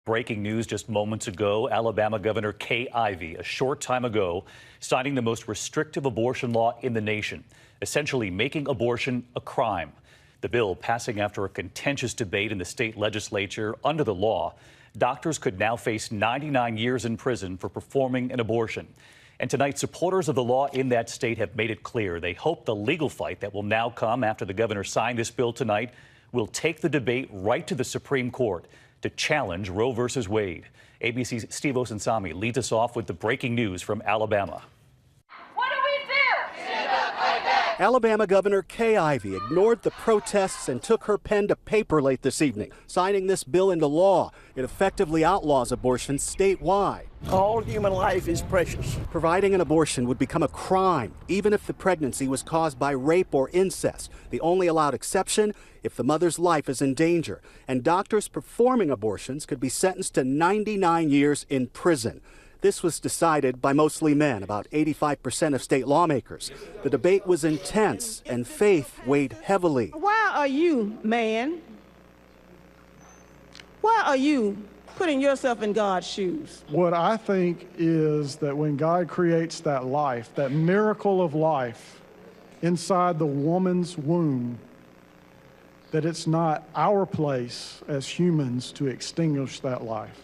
Breaking news just moments ago, Alabama Governor Kay Ivey, a short time ago, signing the most restrictive abortion law in the nation, essentially making abortion a crime. The bill passing after a contentious debate in the state legislature. Under the law, doctors could now face 99 years in prison for performing an abortion. And tonight, supporters of the law in that state have made it clear they hope the legal fight that will now come after the governor signed this bill tonight will take the debate right to the Supreme Court to challenge Roe v. Wade. ABC's Steve Osunsami leads us off with the breaking news from Alabama. What do we do? Stand up, fight back. Alabama Governor Kay Ivey ignored the protests and took her pen to paper late this evening, signing this bill into law. It effectively outlaws abortion statewide. All human life is precious. Providing an abortion would become a crime, even if the pregnancy was caused by rape or incest. The only allowed exception, if the mother's life is in danger. And doctors performing abortions could be sentenced to 99 years in prison. This was decided by mostly men, about 85% of state lawmakers. The debate was intense, and faith weighed heavily. Why are you, man? Why are you putting yourself in God's shoes? What I think is that when God creates that life, that miracle of life inside the woman's womb, that it's not our place as humans to extinguish that life.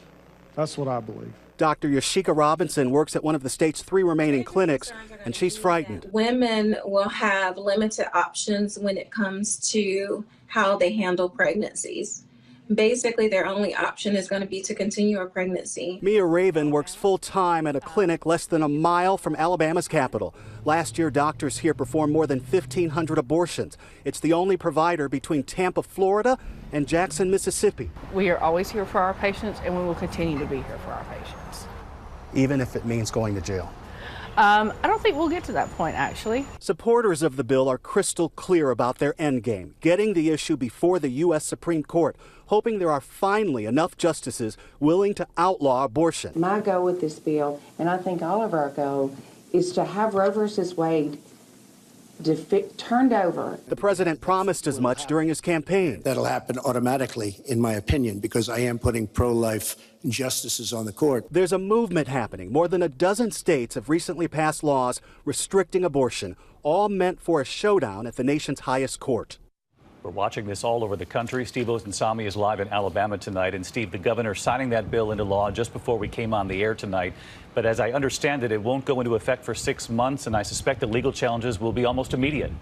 That's what I believe. Dr. Yashika Robinson works at one of the state's 3 remaining clinics, and she's frightened. Women will have limited options when it comes to how they handle pregnancies. Basically, their only option is going to be to continue a pregnancy. Mia Raven works full-time at a clinic less than a mile from Alabama's capital. Last year, doctors here performed more than 1,500 abortions. It's the only provider between Tampa, Florida, and Jackson, Mississippi. We are always here for our patients, and we will continue to be here for our patients. Even if it means going to jail. I don't think we'll get to that point, actually. Supporters of the bill are crystal clear about their endgame, getting the issue before the U.S. Supreme Court, hoping there are finally enough justices willing to outlaw abortion. My goal with this bill, and I think all of our goal, is to have Roe v. Wade turned over. The president promised as much during his campaign. That'll happen automatically, in my opinion, because I am putting pro-life justices on the court. There's a movement happening. More than a dozen states have recently passed laws restricting abortion, all meant for a showdown at the nation's highest court. We're watching this all over the country. Steve Osunsami is live in Alabama tonight. And Steve, the governor signing that bill into law just before we came on the air tonight. But as I understand it, it won't go into effect for 6 months, and I suspect the legal challenges will be almost immediate.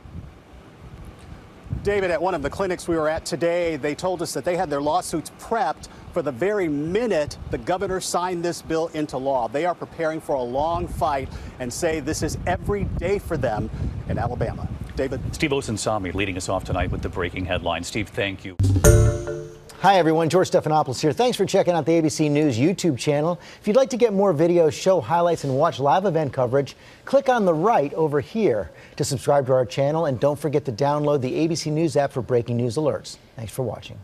David, at one of the clinics we were at today, they told us that they had their lawsuits prepped for the very minute the governor signed this bill into law. They are preparing for a long fight and say this is every day for them in Alabama. David. Steve Osunsami leading us off tonight with the breaking headline. Steve, thank you. Hi, everyone. George Stephanopoulos here. Thanks for checking out the ABC News YouTube channel. If you'd like to get more videos, show highlights, and watch live event coverage, click on the right over here to subscribe to our channel. And don't forget to download the ABC News app for breaking news alerts. Thanks for watching.